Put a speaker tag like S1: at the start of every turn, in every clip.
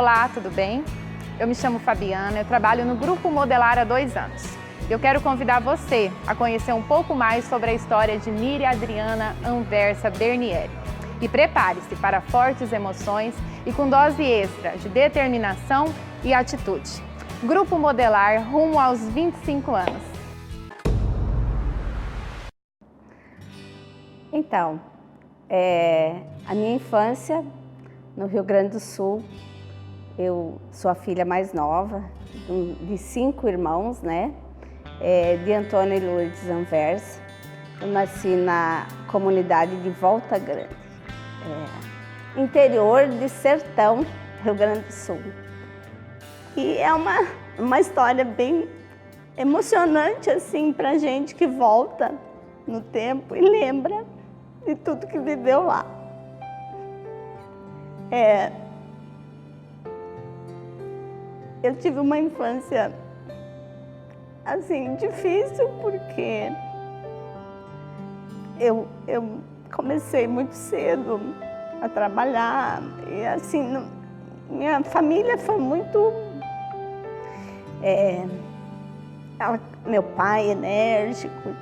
S1: Olá, tudo bem? Eu me chamo Fabiana, eu trabalho no Grupo Modelar há 2 anos. Eu quero convidar você a conhecer um pouco mais sobre a história de Miriam Adriana Anversa Bernieri. E prepare-se para fortes emoções e com dose extra de determinação e atitude. Grupo Modelar rumo aos 25 anos.
S2: Então, a minha infância no Rio Grande do Sul, eu sou a filha mais nova de 5 irmãos, né? De Antônio e Lourdes Anversa. Eu nasci na comunidade de Volta Grande, interior de Sertão, Rio Grande do Sul. E é uma história bem emocionante assim pra gente que volta no tempo e lembra de tudo que viveu lá. Eu tive uma infância assim difícil porque eu comecei muito cedo a trabalhar e assim minha família foi muito meu pai enérgico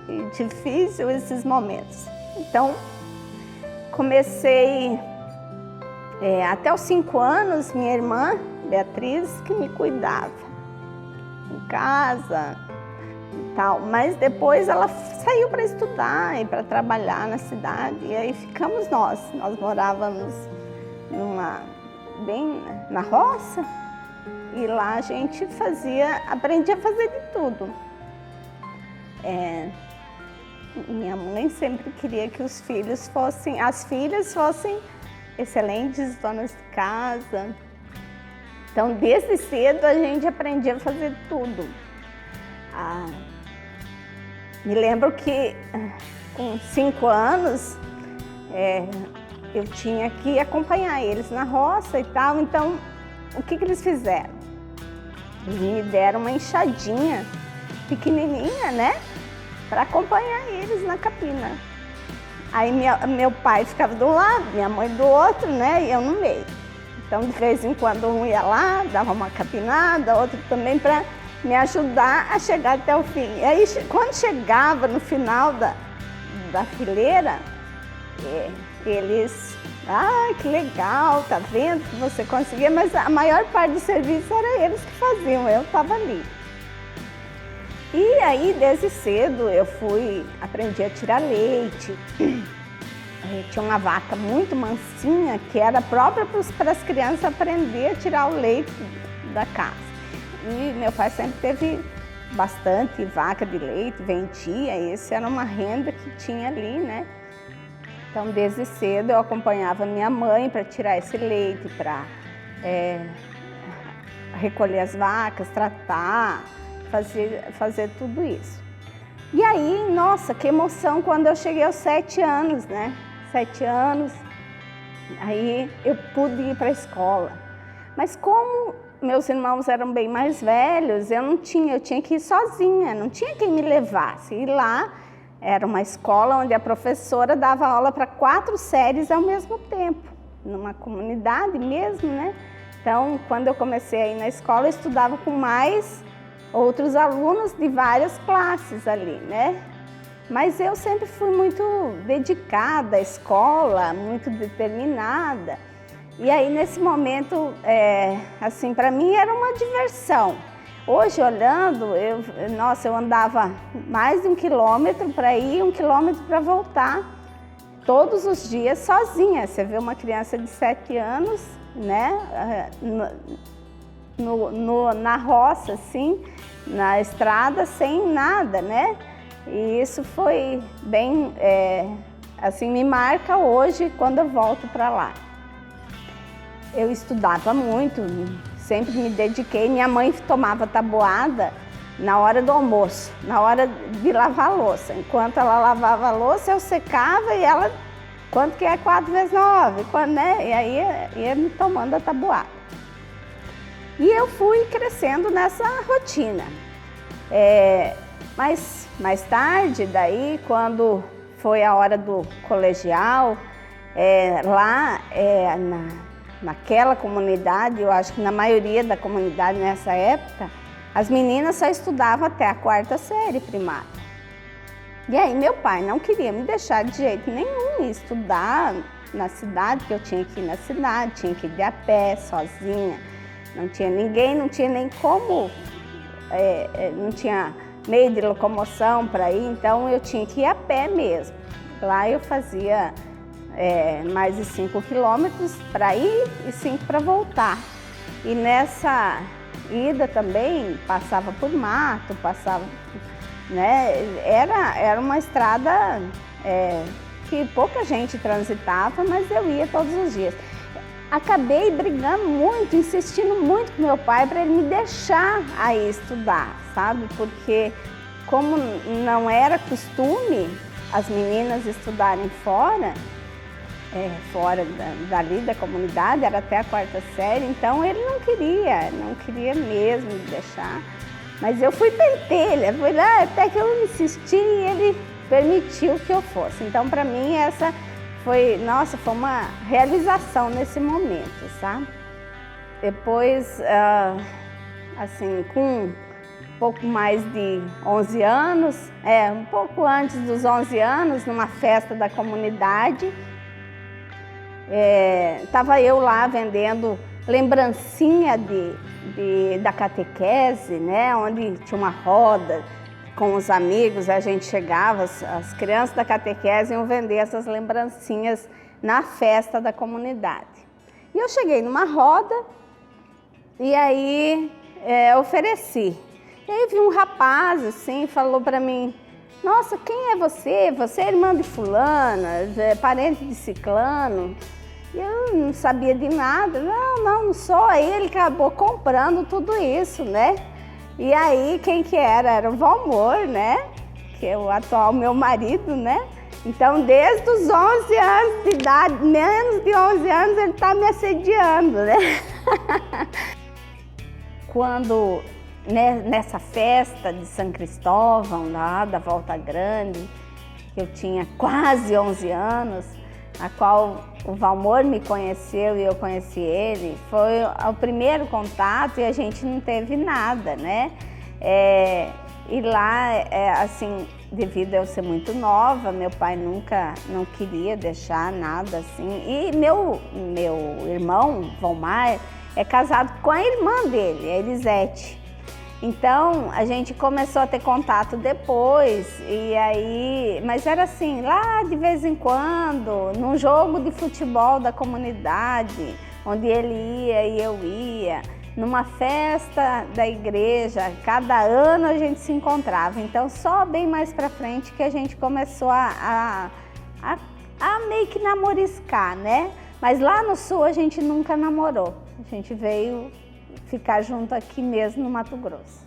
S2: e difícil esses momentos. Então comecei até os 5 anos, minha irmã Beatriz que me cuidava em casa e tal, mas depois ela saiu para estudar e para trabalhar na cidade e aí ficamos nós morávamos bem na roça e lá a gente aprendia a fazer de tudo. Minha mãe sempre queria que as filhas fossem excelentes donas de casa. Então, desde cedo a gente aprendia a fazer tudo. Me lembro que com 5 anos eu tinha que acompanhar eles na roça e tal. Então, o que eles fizeram? Eles me deram uma enxadinha pequenininha, né? Para acompanhar eles na capina. Aí meu pai ficava de um lado, minha mãe do outro, né? E eu no meio. Então, de vez em quando um ia lá, dava uma capinada, outro também para me ajudar a chegar até o fim. E aí, quando chegava no final da fileira, eles... que legal, tá vendo que você conseguia, mas a maior parte do serviço era eles que faziam, eu estava ali. E aí, desde cedo, aprendi a tirar leite. Tinha uma vaca muito mansinha, que era própria para as crianças aprender a tirar o leite da casa. E meu pai sempre teve bastante vaca de leite, vendia, essa era uma renda que tinha ali, né? Então, desde cedo, eu acompanhava minha mãe para tirar esse leite, para recolher as vacas, tratar, fazer tudo isso. E aí, nossa, que emoção quando eu cheguei aos 7 anos, né? 7 anos, aí eu pude ir para a escola. Mas como meus irmãos eram bem mais velhos, eu tinha que ir sozinha, não tinha quem me levasse. E lá era uma escola onde a professora dava aula para 4 séries ao mesmo tempo, numa comunidade mesmo, né? Então, quando eu comecei a ir na escola, eu estudava com mais outros alunos de várias classes ali, né? Mas eu sempre fui muito dedicada à escola, muito determinada. E aí, nesse momento, assim, para mim era uma diversão. Hoje, olhando, eu andava mais de 1 quilômetro para ir, 1 quilômetro para voltar, todos os dias sozinha. Você vê uma criança de 7 anos, né, na roça, assim, na estrada, sem nada, né? E isso foi bem, assim, me marca hoje quando eu volto para lá. Eu estudava muito, sempre me dediquei. Minha mãe tomava tabuada na hora do almoço, na hora de lavar a louça. Enquanto ela lavava a louça, eu secava e ela, quanto que é 4 vezes 9? Né? E aí ia me tomando a tabuada. E eu fui crescendo nessa rotina. Mas mais tarde, daí, quando foi a hora do colegial, lá naquela comunidade, eu acho que na maioria da comunidade nessa época, as meninas só estudavam até a 4ª série primária. E aí meu pai não queria me deixar de jeito nenhum estudar na cidade, que eu tinha que ir na cidade, tinha que ir de a pé, sozinha. Não tinha ninguém, não tinha nem como, não tinha meio de locomoção para ir, então eu tinha que ir a pé mesmo. Lá eu fazia mais de 5 quilômetros para ir e 5 para voltar. E nessa ida também passava por mato, né? Era uma estrada que pouca gente transitava, mas eu ia todos os dias. Acabei brigando muito, insistindo muito com meu pai para ele me deixar aí estudar, sabe? Porque como não era costume as meninas estudarem fora dali da comunidade, era até a 4ª série, então ele não queria mesmo me deixar. Mas eu fui pentelha, fui lá até que eu insisti e ele permitiu que eu fosse. Então, para mim, essa foi uma realização nesse momento, sabe? Depois, assim, com um pouco mais de 11 anos, um pouco antes dos 11 anos, numa festa da comunidade, estava eu lá vendendo lembrancinha da catequese, né? Onde tinha uma roda com os amigos, a gente chegava, as crianças da catequese iam vender essas lembrancinhas na festa da comunidade. E eu cheguei numa roda e aí ofereci. E aí vi um rapaz assim, falou para mim: nossa, quem é você? Você é irmã de fulana, parente de ciclano? E eu não sabia de nada. Não sou. Aí ele acabou comprando tudo isso, né? E aí, quem que era? Era o Valmor, né? Que é o atual meu marido, né? Então, desde os 11 anos de idade, menos de 11 anos, ele está me assediando, né? Quando, nessa festa de São Cristóvão, lá da Volta Grande, eu tinha quase 11 anos, a qual o Valmor me conheceu e eu conheci ele, foi o primeiro contato e a gente não teve nada, né? E lá, assim, devido a eu ser muito nova, meu pai não queria deixar nada assim. E meu irmão, Valmar, é casado com a irmã dele, a Elisete. Então, a gente começou a ter contato depois, e aí, mas era assim, lá de vez em quando, num jogo de futebol da comunidade, onde ele ia e eu ia, numa festa da igreja, cada ano a gente se encontrava. Então, só bem mais pra frente que a gente começou a meio que namoriscar, né? Mas lá no sul a gente nunca namorou, a gente veio ficar junto aqui mesmo no Mato Grosso.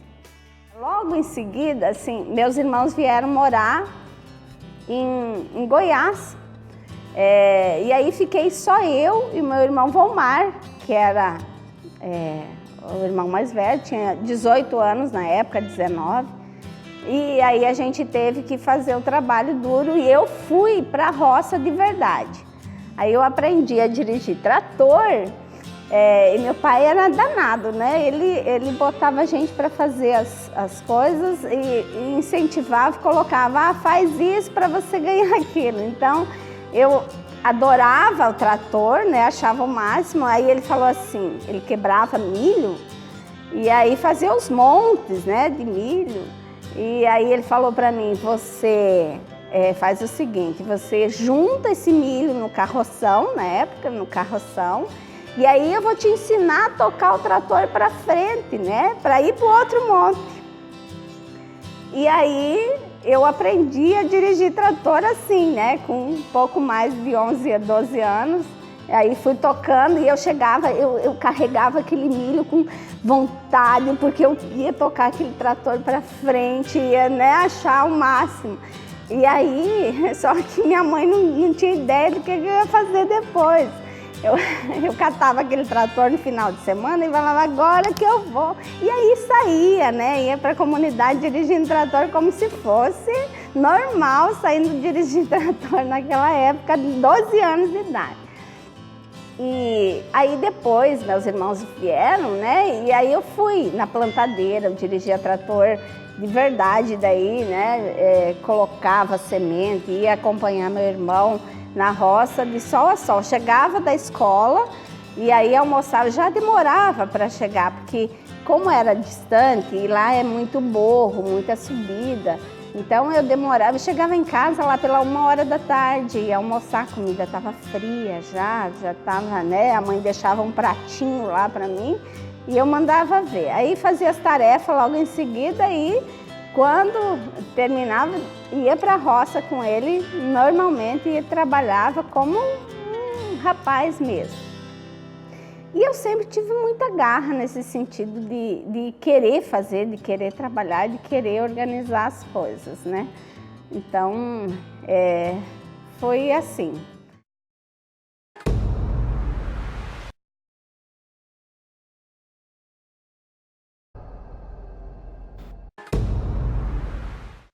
S2: Logo em seguida, assim, meus irmãos vieram morar em Goiás. E aí fiquei só eu e meu irmão Valmar, que era o irmão mais velho, tinha 18 anos na época, 19. E aí a gente teve que fazer o trabalho duro e eu fui para a roça de verdade. Aí eu aprendi a dirigir trator. E meu pai era danado, né? Ele botava a gente para fazer as coisas e incentivava, colocava, faz isso para você ganhar aquilo. Então, eu adorava o trator, né? Achava o máximo. Aí ele falou assim, ele quebrava milho e aí fazia os montes, né, de milho. E aí ele falou para mim, você faz o seguinte, você junta esse milho no carroção, na época, no carroção, e aí eu vou te ensinar a tocar o trator para frente, né? Para ir para o outro monte. E aí eu aprendi a dirigir trator assim, né? Com um pouco mais de 11 a 12 anos. E aí fui tocando e eu chegava, eu carregava aquele milho com vontade, porque eu ia tocar aquele trator para frente, ia, né, achar o máximo. E aí, só que minha mãe não tinha ideia do que eu ia fazer depois. Eu catava aquele trator no final de semana e falava, agora que eu vou. E aí saía, né? Ia para a comunidade dirigindo trator como se fosse normal, saindo dirigindo trator naquela época, de 12 anos de idade. E aí depois meus irmãos vieram, né? E aí eu fui na plantadeira, eu dirigia trator de verdade daí, né? Colocava semente, ia acompanhar meu irmão na roça de sol a sol. Chegava da escola e aí almoçava, já demorava para chegar, porque como era distante e lá é muito morro, muita subida, então eu demorava, eu chegava em casa lá pela 1h da tarde, ia almoçar, a comida estava fria já estava, né? A mãe deixava um pratinho lá para mim e eu mandava ver. Aí fazia as tarefas logo em seguida e quando terminava, ia para a roça com ele, normalmente e trabalhava como um rapaz mesmo. E eu sempre tive muita garra nesse sentido de querer fazer, de querer trabalhar, de querer organizar as coisas, né? Então, foi assim.